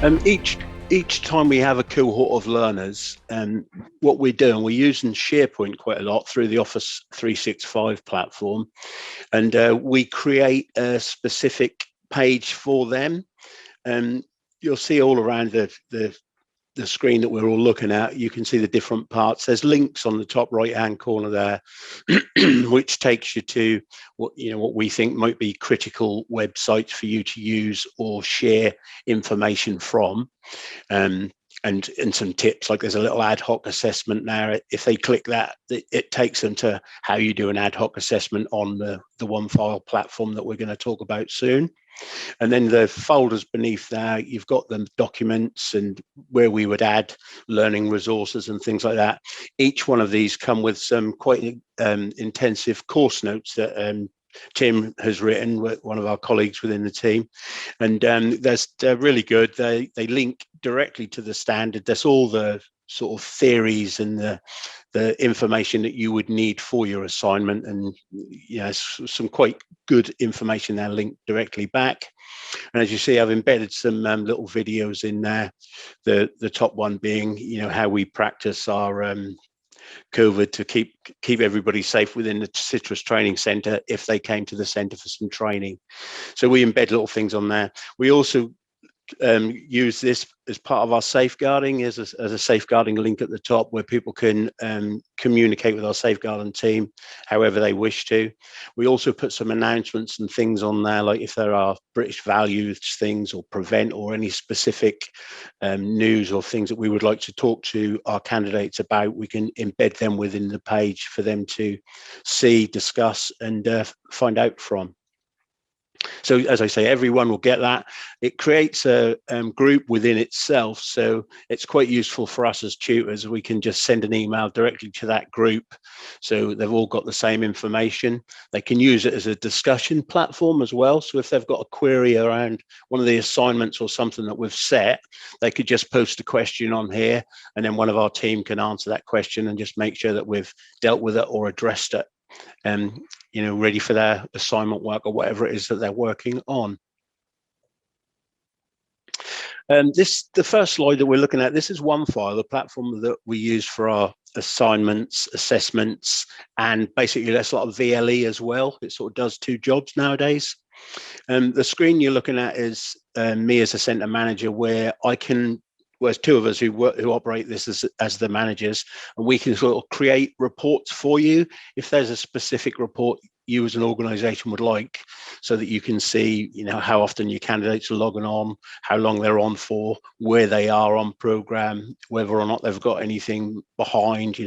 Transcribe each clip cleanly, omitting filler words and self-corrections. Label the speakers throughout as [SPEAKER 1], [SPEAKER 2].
[SPEAKER 1] Each time we have a cohort of learners, what we're doing, we're using SharePoint quite a lot through the Office 365 platform, and we create a specific page for them. And you'll see all around the screen that we're all looking at, you can see the different parts. There's links on the top right hand corner there, which takes you to what we think might be critical websites for you to use or share information from. And some tips, like there's a little ad hoc assessment there. If they click that, it takes them to how you do an ad hoc assessment on the OneFile platform that we're going to talk about soon. And then the folders beneath there, you've got the documents and where we would add learning resources and things like that. Each one of these come with some quite intensive course notes that Tim has written, one of our colleagues within the team, and they're really good. They link directly to the standard. There's all the sort of theories and the information that you would need for your assignment, and some quite good information there linked directly back. And as you see, I've embedded some little videos in there. The top one being how we practice our COVID to keep everybody safe within the Citrus Training Centre if they came to the centre for some training. So we embed little things on there. We also use this as part of our safeguarding, as a safeguarding link at the top where people can communicate with our safeguarding team however they wish to. We also put some announcements and things on there, like if there are British values things or prevent or any specific news or things that we would like to talk to our candidates about, we can embed them within the page for them to see, discuss and find out from. So as I say, everyone will get that. It creates a group within itself. So it's quite useful for us as tutors. We can just send an email directly to that group. So they've all got the same information. They can use it as a discussion platform as well. So if they've got a query around one of the assignments or something that we've set, they could just post a question on here, and then one of our team can answer that question and just make sure that we've dealt with it or addressed it. Ready for their assignment work or whatever it is that they're working on. The first slide that we're looking at, this is OneFile, the platform that we use for our assignments, assessments, and basically that's a lot of VLE as well. It sort of does two jobs nowadays. The screen you're looking at is me as a centre manager, where there's two of us who operate this as the managers, and we can sort of create reports for you if there's a specific report you as an organization would like, so that you can see how often your candidates are logging on, how long they're on for, where they are on program, whether or not they've got anything behind.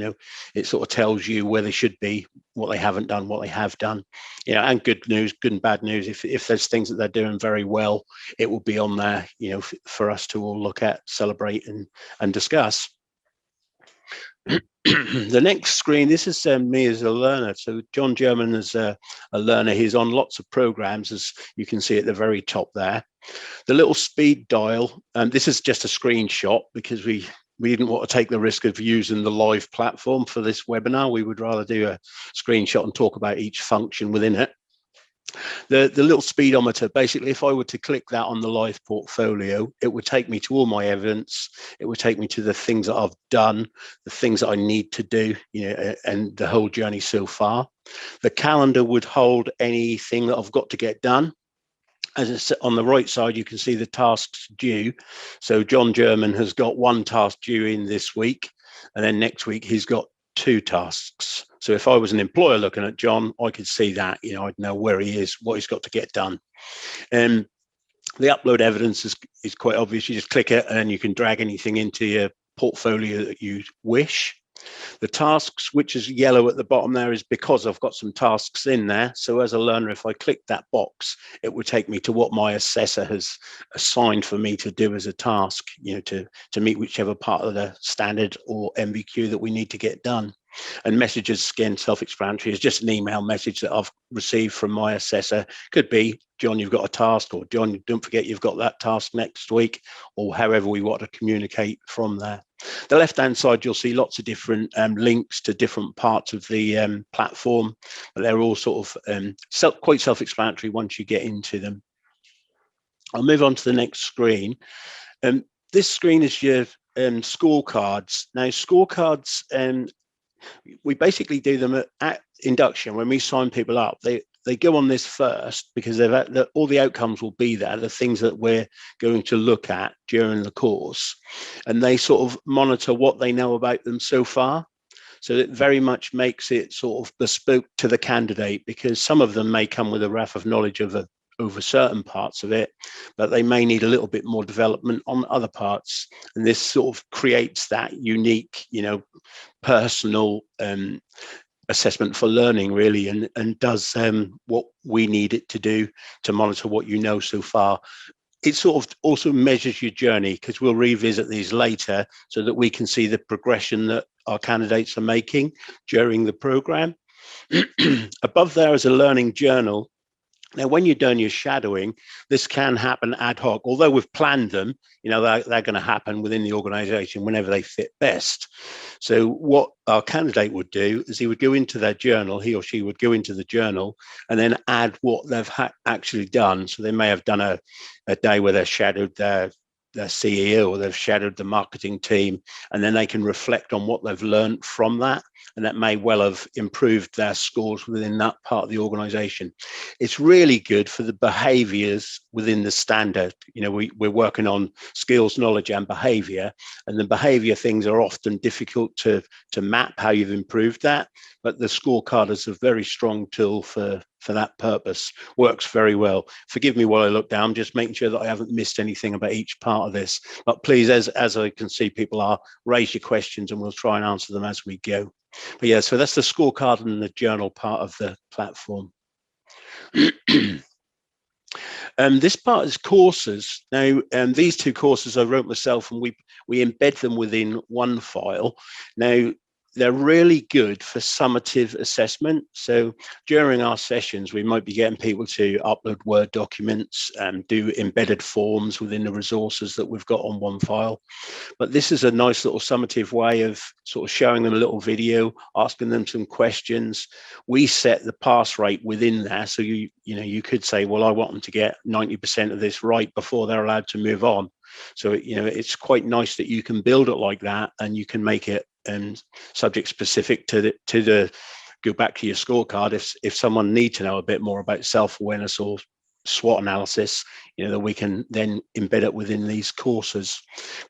[SPEAKER 1] It sort of tells you where they should be, what they haven't done, what they have done, and good news, good and bad news. If there's things that they're doing very well, it will be on there for us to all look at, celebrate and discuss. The next screen, this is me as a learner. So John German is a learner. He's on lots of programs, as you can see at the very top there. The little speed dial, this is just a screenshot because we didn't want to take the risk of using the live platform for this webinar. We would rather do a screenshot and talk about each function within it. The little speedometer, basically, if I were to click that on the live portfolio, it would take me to all my evidence. It would take me to the things that I've done, the things that I need to do, and the whole journey so far. The calendar would hold anything that I've got to get done. As it's on the right side, you can see the tasks due. So John German has got one task due in this week, and then next week he's got 2 tasks. So if I was an employer looking at John, I could see that, I'd know where he is, what he's got to get done. And the upload evidence is quite obvious. You just click it and you can drag anything into your portfolio that you wish. The tasks, which is yellow at the bottom there, is because I've got some tasks in there. So as a learner, if I click that box, it would take me to what my assessor has assigned for me to do as a task, to meet whichever part of the standard or MVQ that we need to get done. And messages, again, self-explanatory, is just an email message that I've received from my assessor. Could be, John, you've got a task, or John, don't forget you've got that task next week, or however we want to communicate from there. The left-hand side, you'll see lots of different links to different parts of the platform, but they're all sort of quite self-explanatory once you get into them. I'll move on to the next screen. This screen is your scorecards. Now, scorecards, we basically do them at induction when we sign people up. They go on this first because all the outcomes will be there, the things that we're going to look at during the course, and they sort of monitor what they know about them so far. So it very much makes it sort of bespoke to the candidate, because some of them may come with a raft of knowledge over certain parts of it, but they may need a little bit more development on other parts. And this sort of creates that unique, personal assessment for learning, really, and does what we need it to do to monitor what you know so far. It sort of also measures your journey, because we'll revisit these later so that we can see the progression that our candidates are making during the program. Above there is a learning journal. Now, when you're done your shadowing, this can happen ad hoc, although we've planned them, they're going to happen within the organization whenever they fit best. So what our candidate would do is he would go into their journal, he or she would go into the journal and then add what they've actually done. So they may have done a day where they've shadowed their CEO, or they've shadowed the marketing team, and then they can reflect on what they've learned from that. And that may well have improved their scores within that part of the organization. It's really good for the behaviors within the standard. We're working on skills, knowledge, and behavior, and the behavior things are often difficult to map how you've improved that. But the scorecard is a very strong tool for that purpose. Works very well. Forgive me while I look down, I'm just making sure that I haven't missed anything about each part of this. But please, as I can see people are, raise your questions and we'll try and answer them as we go. But yeah, so that's the scorecard and the journal part of the platform. This part is courses. Now, these two courses I wrote myself, and we embed them within one file. Now, they're really good for summative assessment. So during our sessions, we might be getting people to upload Word documents and do embedded forms within the resources that we've got on one file. But this is a nice little summative way of sort of showing them a little video, asking them some questions. We set the pass rate within there. So you could say, well, I want them to get 90% of this right before they're allowed to move on. So, it's quite nice that you can build it like that, and you can make it subject specific to the go back to your scorecard. If someone needs to know a bit more about self-awareness or SWOT analysis, that we can then embed it within these courses.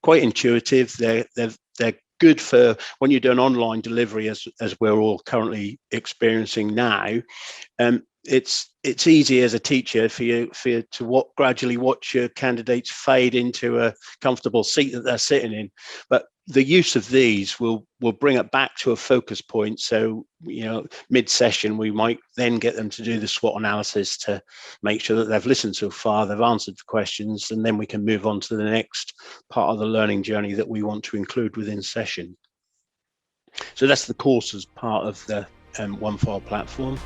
[SPEAKER 1] Quite intuitive. They're good for when you're doing online delivery, as we're all currently experiencing now. It's easy as a teacher for you to gradually watch your candidates fade into a comfortable seat that they're sitting in. But the use of these will bring it back to a focus point. So, mid-session, we might then get them to do the SWOT analysis to make sure that they've listened so far, they've answered the questions, and then we can move on to the next part of the learning journey that we want to include within session. So that's the courses part of the OneFile platform.